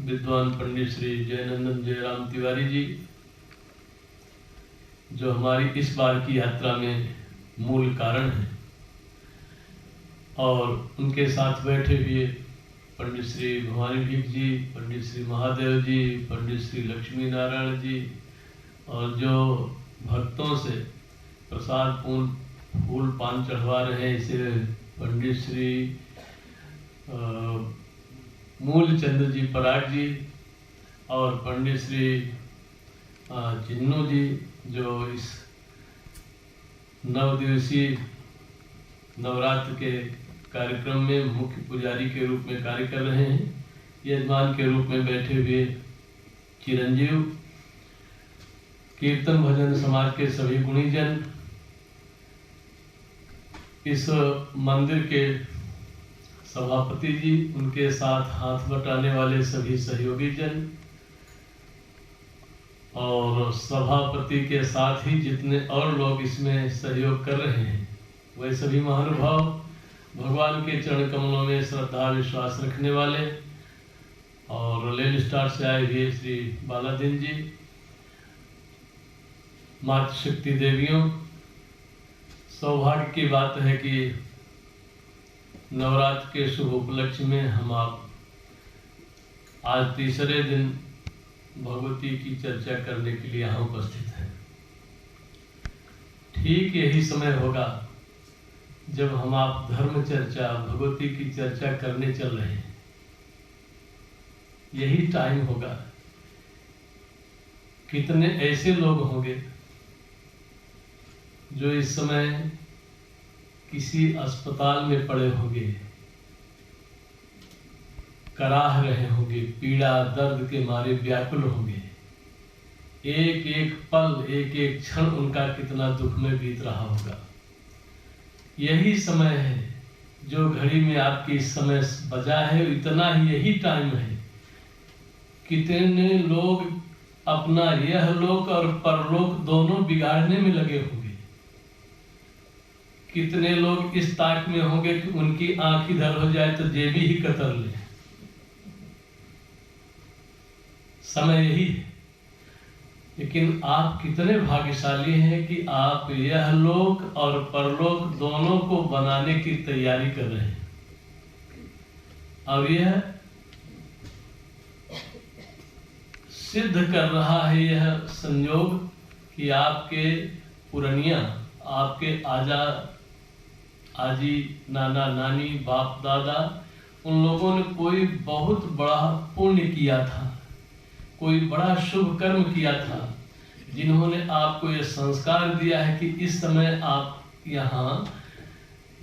विद्वान पंडित श्री जयनंदन जयराम तिवारी जी, जो हमारी इस बार की यात्रा में मूल कारण है, और उनके साथ बैठे हुए पंडित श्री भवानी भीख जी, पंडित श्री महादेव जी, पंडित श्री लक्ष्मी नारायण जी, और जो भक्तों से प्रसाद फूल पान चढ़वा रहे हैं, इसे पंडित श्री मूलचंद्र जी पराग जी और पंडित श्री चिन्नू जी, जो इस 9 दिवसीय नवरात्र के कार्यक्रम में मुख्य पुजारी के रूप में कार्य कर रहे हैं। यजमान के रूप में बैठे हुए चिरंजीव, कीर्तन भजन समाज के सभी गुणीजन, इस मंदिर के सभापति जी, उनके साथ हाथ बटाने वाले सभी सहयोगी जन, और सभापति के साथ ही जितने और लोग इसमें सहयोग कर रहे हैं, वह सभी महानुभाव, भगवान के चरण कमलों में श्रद्धा विश्वास रखने वाले, और लेन स्टार से आए हुए श्री बालादीन जी, मातृशक्ति देवियों। सौभाग्य की बात है कि नवरात्र के शुभ उपलक्ष्य में हम आप आज तीसरे दिन भगवती की चर्चा करने के लिए यहाँ उपस्थित हैं। ठीक यही समय होगा जब हम आप धर्म चर्चा, भगवती की चर्चा करने चल रहे हैं। यही टाइम होगा। कितने ऐसे लोग होंगे जो इस समय किसी अस्पताल में पड़े होंगे, कराह रहे होंगे, पीड़ा दर्द के मारे व्याकुल होंगे। एक एक पल, एक एक क्षण उनका कितना दुख में बीत रहा होगा। यही समय है जो घड़ी में आपकी समय बजा है, इतना ही यही टाइम है। कितने लोग अपना यह लोक और परलोक दोनों बिगाड़ने में लगे होंगे। कितने लोग इस ताक में होंगे कि उनकी आंख इधर हो जाए तो जेबी ही कतर ले। समय यही है। लेकिन आप कितने भाग्यशाली हैं कि आप यह लोक और परलोक दोनों को बनाने की तैयारी कर रहे हैं। और यह सिद्ध कर रहा है यह संयोग कि आपके पुरनिया, आपके आजी, नाना नानी, बाप दादा, उन लोगों ने कोई बहुत बड़ा पुण्य किया था, कोई बड़ा शुभ कर्म किया था, जिन्होंने आपको यह संस्कार दिया है कि इस समय आप यहाँ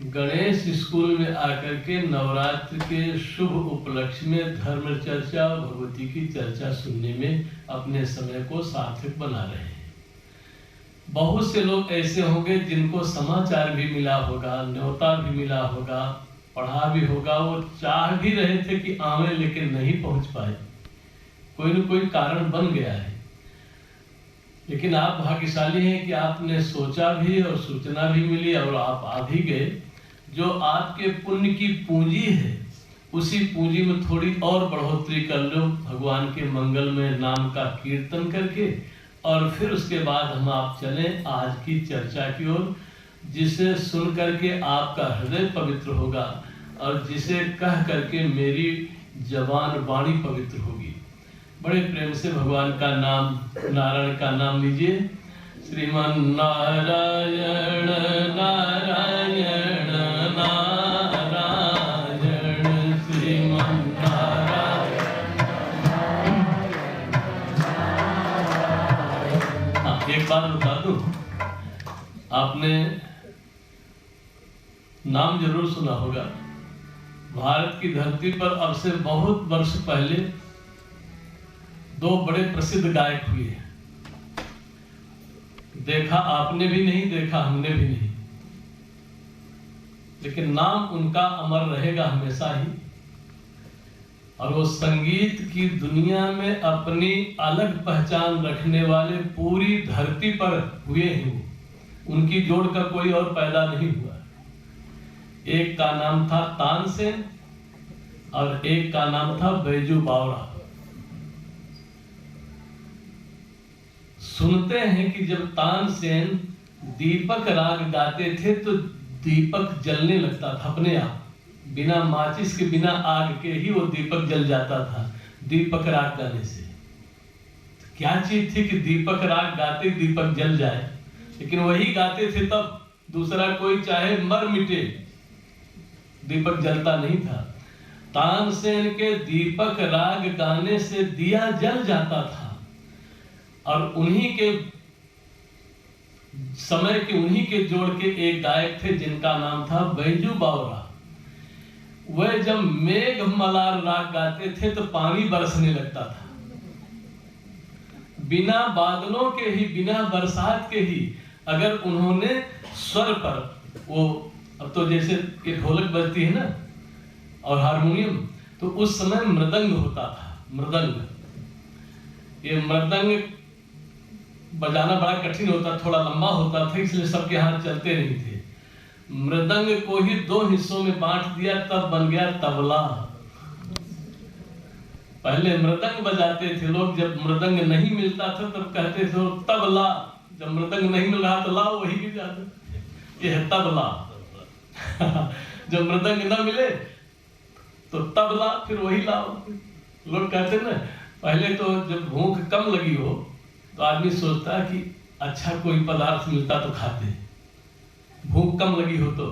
गणेश स्कूल में आकर के नवरात्र के शुभ उपलक्ष्य में धर्म चर्चा, भगवती की चर्चा सुनने में अपने समय को सार्थक बना रहे हैं। बहुत से लोग ऐसे होंगे जिनको समाचार भी मिला होगा, न्योता भी मिला होगा, पढ़ा भी होगा, वो चाह भी रहे थे कि आवे लेकिन नहीं पहुंच पाए, कोई न कोई कारण बन गया है। लेकिन आप भाग्यशाली हैं कि आपने सोचा भी और सूचना भी मिली और आप आ भी गए। जो आपके पुण्य की पूंजी है, उसी पूंजी में थोड़ी और बढ़ोतरी कर लो भगवान के मंगल में नाम का कीर्तन करके, और फिर उसके बाद हम आप चलें आज की चर्चा की ओर, जिसे सुन करके आपका हृदय पवित्र होगा और जिसे कह करके मेरी जबान वाणी पवित्र होगी। बड़े प्रेम से भगवान का नाम, नारायण का नाम लीजिए। श्रीमान नारायण नारायण नारायण, श्रीमान नारायण। एक बात बता दूं, आपने नाम जरूर सुना होगा। भारत की धरती पर अब से बहुत वर्ष पहले 2 बड़े प्रसिद्ध गायक हुए हैं। देखा आपने भी नहीं, देखा हमने भी नहीं, लेकिन नाम उनका अमर रहेगा हमेशा ही। और वो संगीत की दुनिया में अपनी अलग पहचान रखने वाले पूरी धरती पर हुए हैं। उनकी जोड़ का कोई और पैदा नहीं हुआ। एक का नाम था तानसेन और एक का नाम था बैजू बावरा। सुनते हैं कि जब तानसेन दीपक राग गाते थे तो दीपक जलने लगता था अपने आप, बिना माचिस के बिना आग के ही वो दीपक जल जाता था दीपक राग गाने से। क्या चीज थी कि दीपक राग गाते दीपक जल जाए, लेकिन वही गाते थे तब, दूसरा कोई चाहे मर मिटे दीपक जलता नहीं था। तानसेन के दीपक राग गाने से दिया जल जाता था। और उन्हीं के समय के उन्हीं के जोड़ के एक गायक थे जिनका नाम था बैजू बावरा। वह जब मेघ मलार राग गाते थे तो पानी बरसने लगता था, बिना बादलों के ही, बिना बरसात के ही। अगर उन्होंने स्वर पर वो, अब तो जैसे ये ढोलक बजती है ना और हारमोनियम, तो उस समय मृदंग होता था। मृदंग, ये मृदंग बजाना बड़ा कठिन होता, थोड़ा लंबा होता था, इसलिए सबके हाथ चलते नहीं थे। मृदंग को ही 2 हिस्सों में बांट दिया, तब बन गया तबला। पहले मृदंग बजाते थे लोग, जब मृदंग नहीं मिलता था तब कहते थे तबला। जब मृदंग नहीं मिल रहा तो लाओ वही भी जाते, ये है तबला। जब मृदंग न मिले तो तबला, फिर वही लाओ। लोग कहते ना, पहले तो जब भूख कम लगी हो तो आदमी सोचता है कि अच्छा कोई पदार्थ मिलता तो खाते। भूख कम लगी हो तो,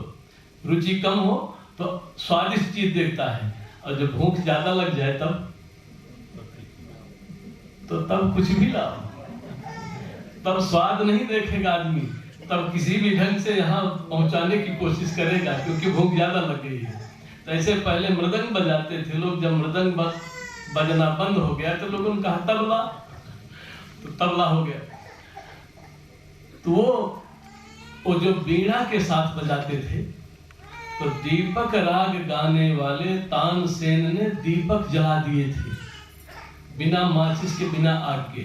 रुचि कम हो तो स्वादिष्ट चीज देखता है, और जब भूख ज्यादा लग जाए तब कुछ भी लाओ, तब स्वाद नहीं देखेगा आदमी, तब किसी भी ढंग से यहाँ पहुंचाने की कोशिश करेगा, क्योंकि भूख ज्यादा लग गई है। तो ऐसे पहले मृदंग बजाते थे लोग, जब मृदंग बजना बंद हो गया तो लोगों ने कहा तबला, तो तबला हो गया। तो वो जो बीड़ा के साथ बजाते थे, तो दीपक राग गाने वाले तानसेन ने दीपक जला दिए थे, बिना माचिस के, बिना आग के।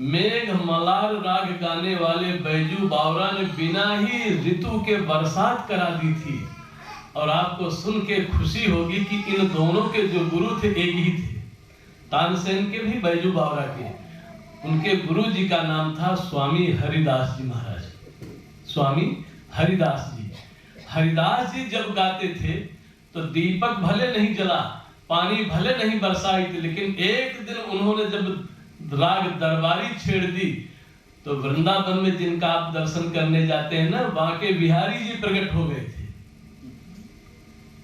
मेघ मलार राग गाने वाले बैजू बावरा ने बिना ही ऋतु के बरसात करा दी थी। और आपको सुन के खुशी होगी कि इन दोनों के जो गुरु थे एक ही थे, तानसेन के भी बैजू बावरा के। उनके गुरु जी का नाम था स्वामी हरिदास जी महाराज। स्वामी हरिदास जी, हरिदास जी जब गाते थे तो दीपक भले नहीं जला, पानी भले नहीं बरसाई थी, लेकिन एक दिन उन्होंने जब राग दरबारी छेड़ दी तो वृंदावन में, जिनका आप दर्शन करने जाते हैं ना, बांके बिहारी जी प्रकट हो गए थे।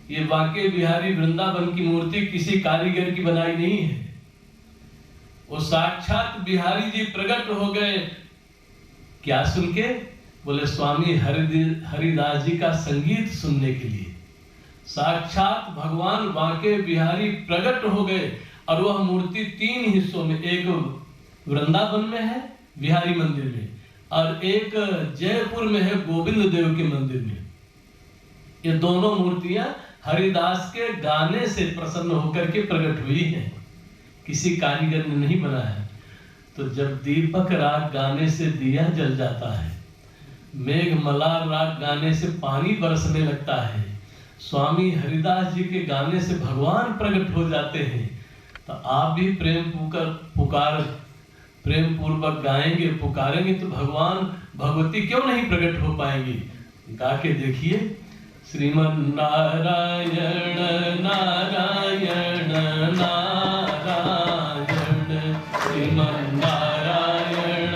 ये बांके बिहारी वृंदावन की मूर्ति किसी कारीगर की बनाई नहीं है, वो साक्षात बिहारी जी प्रकट हो गए। क्या सुन के? बोले स्वामी हरिदास जी का संगीत सुनने के लिए साक्षात भगवान बांके बिहारी प्रकट हो गए। और वह मूर्ति 3 हिस्सों में, एक वृंदावन में है बिहारी मंदिर में, और एक जयपुर में है गोविंद देव के मंदिर में। ये दोनों मूर्तियां हरिदास के गाने से प्रसन्न होकर के प्रकट हुई हैं, किसी कारीगर ने नहीं बनाया। तो जब दीपक राग गाने से दिया जल जाता है, मेघ मलार राग गाने से पानी बरसने लगता है, स्वामी हरिदास जी के गाने से भगवान प्रकट हो जाते हैं, तो आप भी प्रेम पूर्वक गाएंगे, पुकारेंगे तो भगवान भगवती क्यों नहीं प्रकट हो पाएंगी? गा के देखिए। श्रीमन नारायण नारायण नारायण, श्रीमन नारायण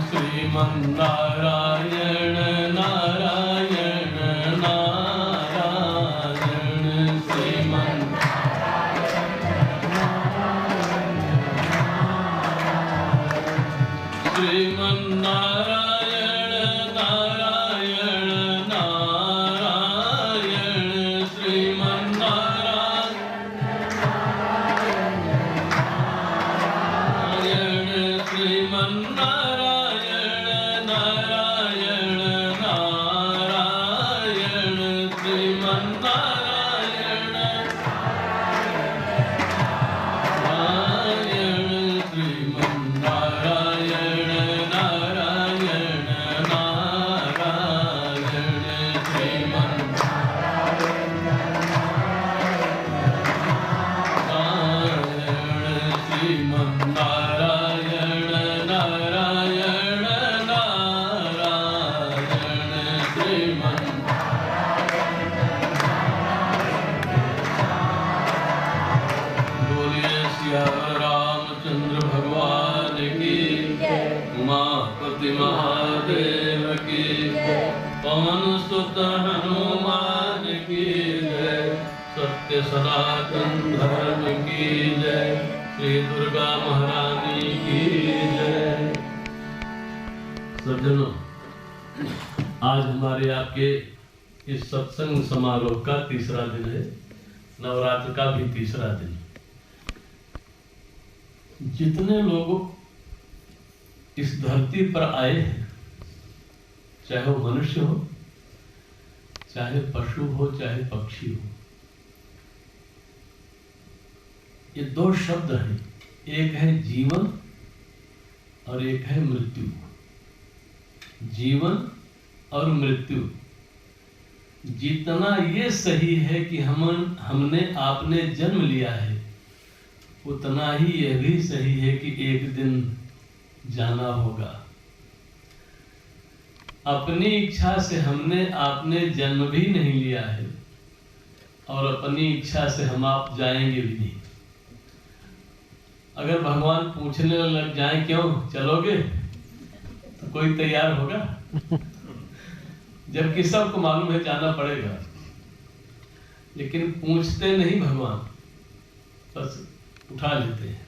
श्रीमन नारायण नारायण नारायण, श्रीमन श्रीमन नारायण नारायण नारायण, श्रीमन नारायण सियावर रामचंद्र भगवान की, उमापति महादेव की, पवन सुत हनुमान की जय, सत्य सनातन धर्म की जय, श्री दुर्गा महारानी की जय। सज्जनों, आज हमारे आपके इस सत्संग समारोह का तीसरा दिन है, नवरात्र का भी तीसरा दिन। जितने लोग इस धरती पर आए हैं, चाहे वो मनुष्य हो, चाहे पशु हो, चाहे पक्षी हो, ये दो शब्द हैं, एक है जीवन और एक है मृत्यु। जीवन और मृत्यु, जितना ये सही है कि हमने आपने जन्म लिया है, उतना ही यह भी सही है कि एक दिन जाना होगा। अपनी इच्छा से हमने आपने जन्म भी नहीं लिया है और अपनी इच्छा से हम आप जाएंगे भी नहीं। अगर भगवान पूछने लग जाए क्यों चलोगे, तो कोई तैयार होगा? जबकि सबको मालूम है जाना पड़ेगा, लेकिन पूछते नहीं भगवान, बस उठा लेते हैं।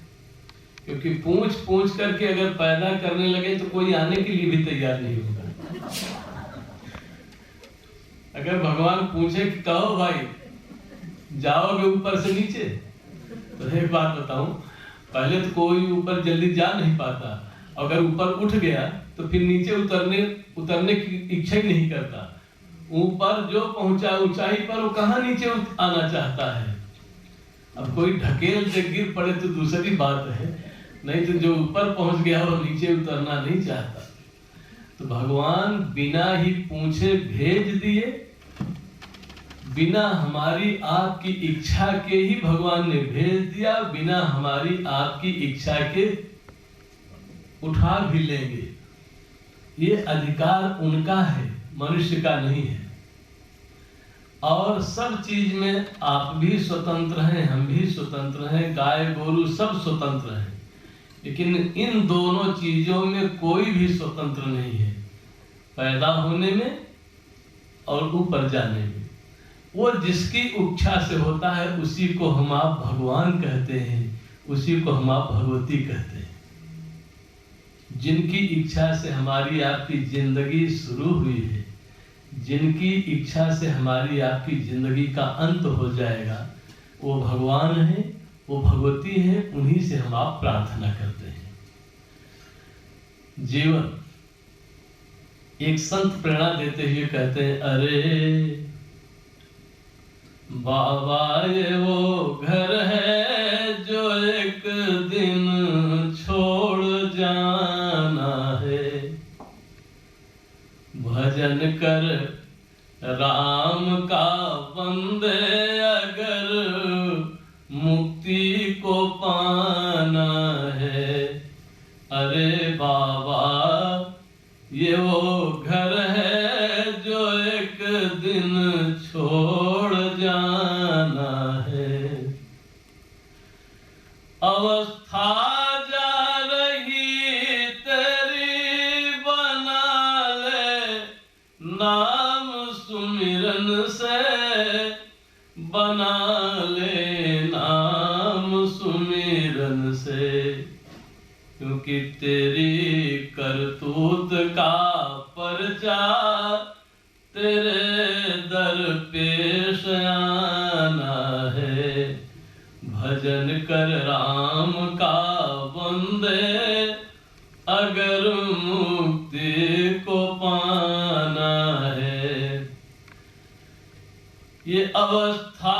क्योंकि पूछ करके अगर पैदा करने लगे तो कोई आने के लिए भी तैयार नहीं होगा। अगर भगवान पूछे कि कहो भाई जाओगे ऊपर से नीचे, तो एक बात बताऊं, पहले तो कोई ऊपर जल्दी जा नहीं पाता, अगर ऊपर उठ गया तो फिर नीचे उतरने की इच्छा ही नहीं करता। ऊपर जो पहुंचा ऊंचाई पर, वो कहां नीचे आना चाहता है। अब कोई ढकेल से गिर पड़े तो दूसरी बात है, नहीं तो जो ऊपर पहुंच गया वो नीचे उतरना नहीं चाहता। तो भगवान बिना ही पूछे भेज दिए, बिना हमारी आपकी इच्छा के ही भगवान ने भेज दिया, बिना हमारी आपकी इच्छा के उठा भी लेंगे। ये अधिकार उनका है, मनुष्य का नहीं है। और सब चीज में आप भी स्वतंत्र हैं, हम भी स्वतंत्र हैं, गाय गोरू सब स्वतंत्र हैं, लेकिन इन दोनों चीजों में कोई भी स्वतंत्र नहीं है, पैदा होने में और ऊपर जाने में। वो जिसकी इच्छा से होता है उसी को हम आप भगवान कहते हैं, उसी को हम आप भगवती कहते हैं। जिनकी इच्छा से हमारी आपकी जिंदगी शुरू हुई है, जिनकी इच्छा से हमारी आपकी जिंदगी का अंत हो जाएगा, वो भगवान है, वो भगवती है, उन्हीं से हम आप प्रार्थना करते हैं। जीवन, एक संत प्रेरणा देते हुए कहते हैं, अरे बाबा ये वो घर है जो एक दिन छोड़ जाना है, भजन कर राम का बंदे अगर मुक्ति को पाना है। अरे बाबा ये वो घर है जो एक दिन छोड़ जाना है। अवस्था जा रही तेरी, बना ले नाम सुमिरन से, बना ले नाम सुमिरन से, क्योंकि तेरी करतूत का परचा तेरे दर पेश आना है। भजन कर राम का बंदे अगर मुक्ति को पाना है। ये अवस्था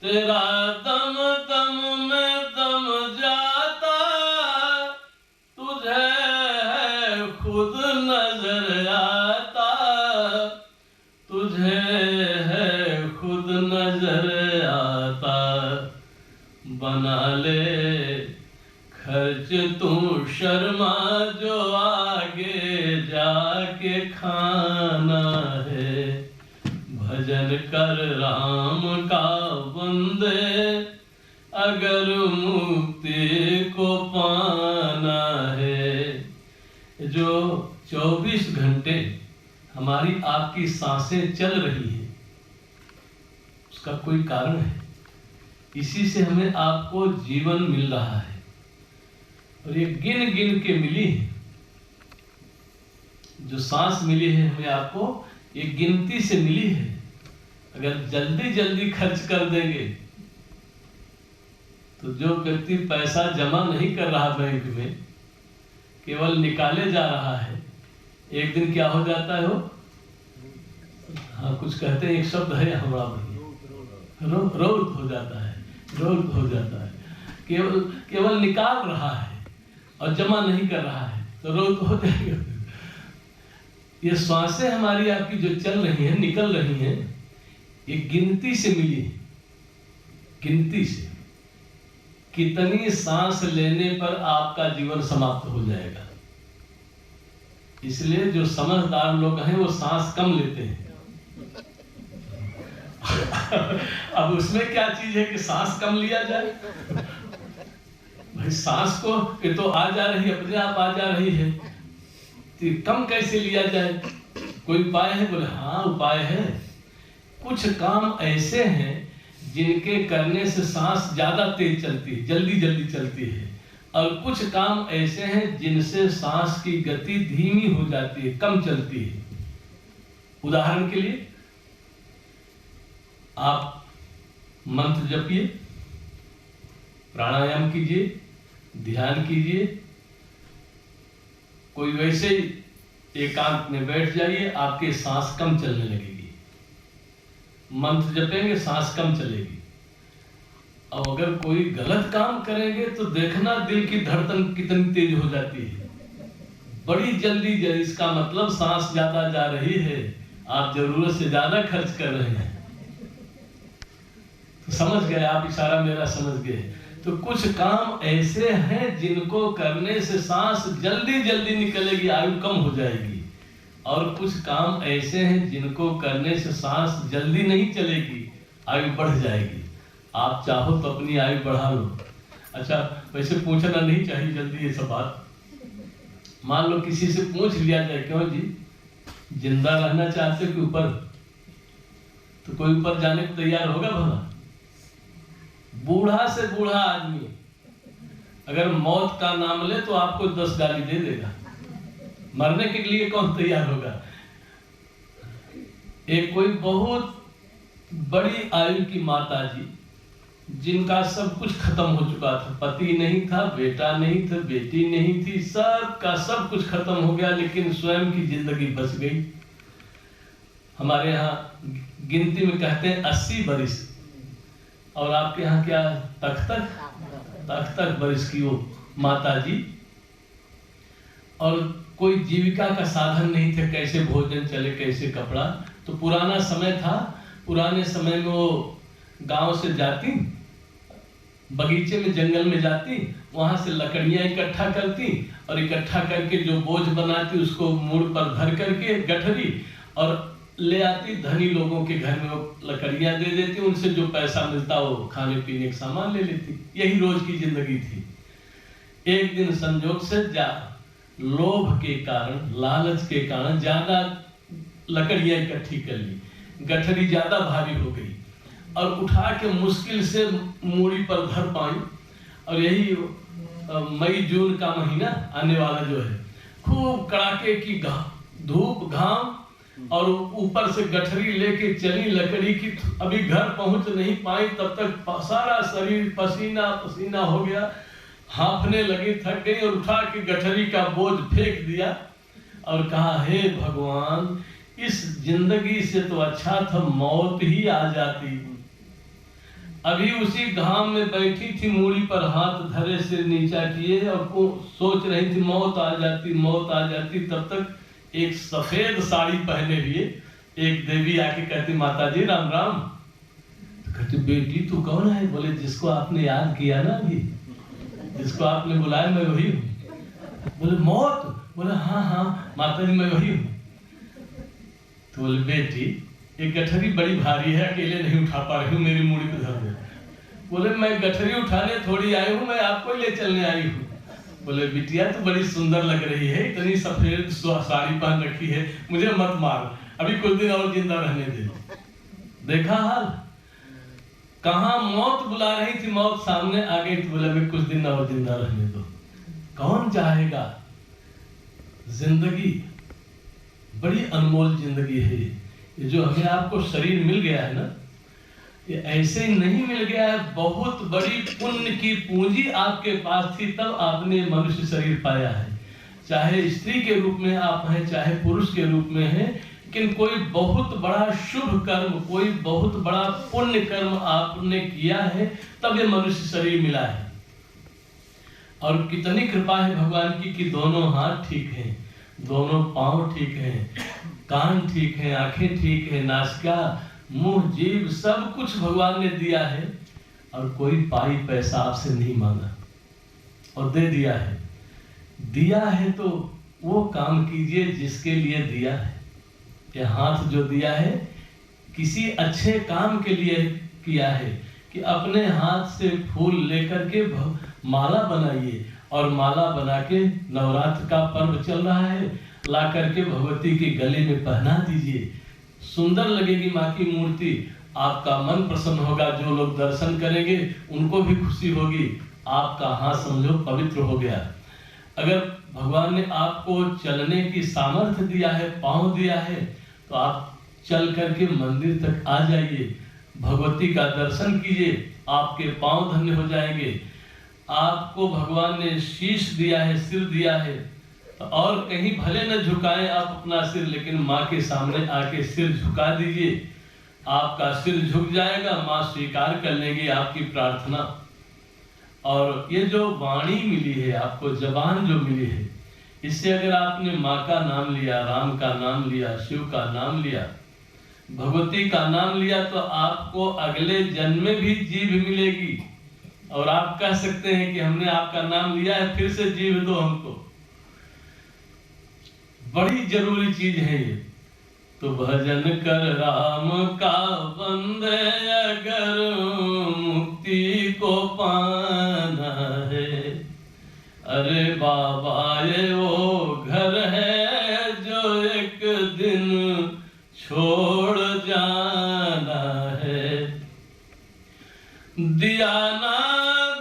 तेरा दम दम में दम जाता, तुझे है खुद नजर आता, तुझे है खुद नजर आता। बना ले खर्च तू शर्मा जो आगे जाके खाना है। भजन कर राम का बंदे अगर मुक्ति को पाना है। जो 24 घंटे हमारी आपकी सांसें चल रही है, उसका कोई कारण है। इसी से हमें आपको जीवन मिल रहा है, और ये गिन गिन के मिली है। जो सांस मिली है हमें आपको, ये गिनती से मिली है। अगर जल्दी जल्दी खर्च कर देंगे तो जो व्यक्ति पैसा जमा नहीं कर रहा बैंक में, केवल निकाले जा रहा है, एक दिन क्या हो जाता है वो, हाँ कुछ कहते हैं, एक शब्द है हमारा रौद हो जाता है, रौद हो जाता है। केवल निकाल रहा है और जमा नहीं कर रहा है तो रौद हो जाएगा। ये श्वासें हमारी आपकी जो चल रही हैं, निकल रही हैं, ये गिनती से मिली है। गिनती से कितनी सांस लेने पर आपका जीवन समाप्त हो जाएगा। इसलिए जो समझदार लोग हैं वो सांस कम लेते हैं। अब उसमें क्या चीज है कि सांस कम लिया जाए? भाई सांस को ये तो आ जा रही है, अपने आप आ जा रही है, तो कम कैसे लिया जाए? कोई उपाय है? बोले हाँ उपाय है। कुछ काम ऐसे हैं जिनके करने से सांस ज्यादा तेज चलती है, जल्दी जल्दी चलती है, और कुछ काम ऐसे हैं जिनसे सांस की गति धीमी हो जाती है, कम चलती है। उदाहरण के लिए आप मंत्र जपिए, प्राणायाम कीजिए, ध्यान कीजिए, कोई वैसे एकांत में बैठ जाइए, आपके सांस कम चलने लगेगी। मंत्र जपेंगे, सांस कम चलेगी। और अगर कोई गलत काम करेंगे तो देखना दिल की धड़कन कितनी तेज हो जाती है, बड़ी जल्दी। इसका मतलब सांस ज्यादा जा रही है, आप जरूरत से ज्यादा खर्च कर रहे हैं। तो समझ गए आप, इशारा मेरा समझ गए। तो कुछ काम ऐसे हैं जिनको करने से सांस जल्दी जल्दी निकलेगी, आयु कम हो जाएगी, और कुछ काम ऐसे हैं जिनको करने से सांस जल्दी नहीं चलेगी, आयु बढ़ जाएगी। आप चाहो तो अपनी आयु बढ़ा लो। अच्छा, वैसे पूछना नहीं चाहिए जल्दी ये सब बात। मान लो किसी से पूछ लिया जाए, क्यों जी जिंदा रहना चाहते कि ऊपर? तो कोई ऊपर जाने को तैयार होगा भला? बूढ़ा से बूढ़ा आदमी अगर मौत का नाम ले तो आपको 10 गाली दे देगा। मरने के लिए कौन तैयार होगा? एक कोई बहुत बड़ी आयु की माता जी, जिनका सब कुछ खत्म हो चुका था, पति नहीं था, बेटा नहीं था, बेटी नहीं थी, सब का सब कुछ खत्म हो गया, लेकिन स्वयं की जिंदगी बच गई। हमारे यहाँ गिनती में कहते हैं 80 बरिस, और आपके यहाँ क्या तक बरिस की वो माता जी, और कोई जीविका का साधन नहीं थे, कैसे भोजन चले, कैसे कपड़ा। तो पुराना समय था, पुराने समय में वो गांव से जाती, बगीचे में जंगल में जाती, वहां से लकड़ियां इकट्ठा करती, और इकट्ठा करके जो बोझ बनाती उसको मूड़ पर धर करके गठरी, और ले आती, धनी लोगों के घर में वो लकड़ियां दे देती, उनसे जो पैसा मिलता वो खाने पीने का सामान ले लेती। यही रोज की जिंदगी थी। एक दिन संजोग से लोभ के कारण, लालच के कारण ज्यादा लकड़ियां इकट्ठी कर ली, गठरी ज्यादा भारी हो गई, और उठा के मुश्किल से मूड़ी पर धर पाई। और यही मई जून का महीना आने वाला जो है, खूब कड़ाके की धूप घाम, और ऊपर से गठरी लेके चली लकड़ी की, अभी घर पहुंच नहीं पाई तब तक सारा शरीर पसीना पसीना हो गया, हांफने लगी, थक गई, और उठा के गठरी का बोझ फेंक दिया और कहा, हे भगवान, इस जिंदगी से तो अच्छा था मौत ही आ जाती। अभी उसी घाम में बैठी थी, मूड़ी पर हाथ धरे से नीचा किए, और सोच रही थी मौत आ जाती, मौत आ जाती। तब तक एक सफेद साड़ी पहने हुए एक देवी आके कहती, माता जी राम राम। तो कहती, बेटी तू कौन है? बोले, जिसको आपने याद किया ना, अभी जिसको आपने बुलाया मैं वही हूँ। बोले, मौत? बोले, हाँ हाँ माता जी मैं वही हूँ। तो बोले, बेटी एक गठरी बड़ी भारी है, अकेले नहीं उठा पा रही हूँ, मेरी मूड़ी पे धर दे। बोले मैं गठरी उठाने थोड़ी आई हूँ, मैं आपको ले चलने आई हूँ। बोले बिटिया तो बड़ी सुंदर लग रही है, इतनी सफेद साड़ी पहन रखी है, मुझे मत मार, अभी कुछ दिन और जिंदा रहने दे। देखा हाल, कहाँ मौत बुला रही थी, मौत सामने आ गई, तो बोले अभी कुछ दिन और जिंदा रहने दो। कौन चाहेगा? जिंदगी बड़ी अनमोल जिंदगी है। ये जो हमें आपको शरीर मिल गया है ना, ये ऐसे ही नहीं मिल गया है, बहुत बड़ी पुण्य की पूंजी आपके पास थी, तब आपने मनुष्य शरीर पाया है। चाहे स्त्री के रूप में आप हैं, चाहे पुरुष के रूप में हैं, लेकिन कोई बहुत बड़ा शुभ कर्म, कोई बहुत बड़ा पुण्य कर्म आपने किया है, तब ये मनुष्य शरीर मिला है। और कितनी कृपा है भगवान की कि दोनों हाथ ठीक हैं, दोनों पांव ठीक हैं, कान ठीक हैं, आंखें ठीक है, नासिका, मुंह, जीभ, सब कुछ भगवान ने दिया है। और कोई पाई पैसा आपसे नहीं मांगा और दे दिया है। दिया है तो वो काम कीजिए जिसके लिए दिया है। ये हाथ जो दिया है किसी अच्छे काम के लिए किया है, कि अपने हाथ से फूल लेकर के माला बनाइए, और माला बना के नवरात्र का पर्व चल रहा है, ला करके भगवती के गले में पहना दीजिए। सुंदर लगेगी माँ की मूर्ति, आपका मन प्रसन्न होगा, जो लोग दर्शन करेंगे उनको भी खुशी होगी, आपका हाथ समझो पवित्र हो गया। अगर भगवान ने आपको चलने की सामर्थ्य दिया है, पांव दिया है, तो आप चल करके मंदिर तक आ जाइए, भगवती का दर्शन कीजिए, आपके पांव धन्य हो जाएंगे। आपको भगवान ने शीश दिया है, सिर दिया है, और कहीं भले न झुकाएं आप अपना सिर, लेकिन माँ के सामने आके सिर झुका दीजिए, आपका सिर झुक जाएगा, माँ स्वीकार कर लेंगी आपकी प्रार्थना। और ये जो वाणी मिली है आपको, जबान जो मिली है, इससे अगर आपने माँ का नाम लिया, राम का नाम लिया, शिव का नाम लिया, भगवती का नाम लिया, तो आपको अगले जन्म में भी जीभ मिलेगी, और आप कह सकते हैं कि हमने आपका नाम लिया है, फिर से जीभ दो हमको। बड़ी जरूरी चीज है ये। तो भजन कर राम का बंदे, अगर मुक्ति को पाना है। अरे बाबा ये वो घर है जो एक दिन छोड़ जाना है। दिया ना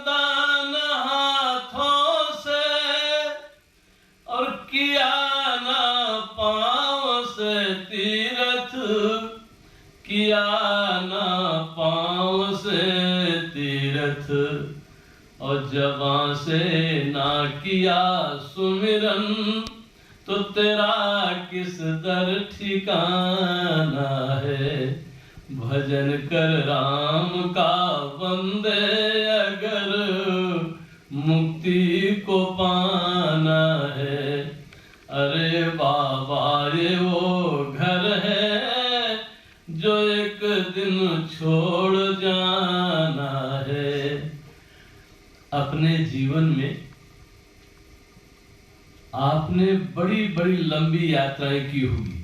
दान हाथों से, और किया ना पांव से तीरथ, किया ना पांव से तीरथ, और जबां से ना किया सुमिरन, तो तेरा किस दर ठिकाना है। भजन कर राम का बंदे, अगर मुक्ति को पाना है। अरे बाबा ये वो घर है जो एक दिन छोड़ जाना है। अपने जीवन में आपने बड़ी बड़ी लंबी यात्राएं की होगी,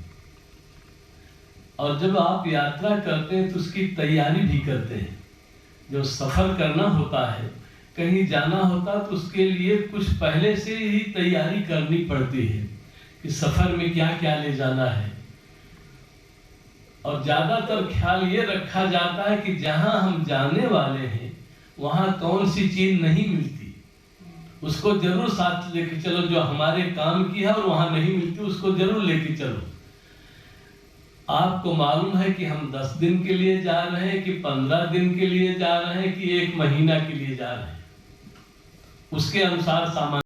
और जब आप यात्रा करते हैं तो उसकी तैयारी भी करते हैं। जब सफर करना होता है, कहीं जाना होता है, तो उसके लिए कुछ पहले से ही तैयारी करनी पड़ती है कि सफर में क्या क्या ले जाना है। और ज्यादातर ख्याल ये रखा जाता है कि जहां हम जाने वाले हैं वहां कौन सी चीज नहीं मिलती, उसको जरूर साथ लेके चलो। जो हमारे काम की है और वहां नहीं मिलती, उसको जरूर लेके चलो। आपको मालूम है कि हम 10 दिन के लिए जा रहे हैं, कि 15 दिन के लिए जा रहे हैं, कि 1 महीना के लिए जा रहे हैं, उसके अनुसार सामान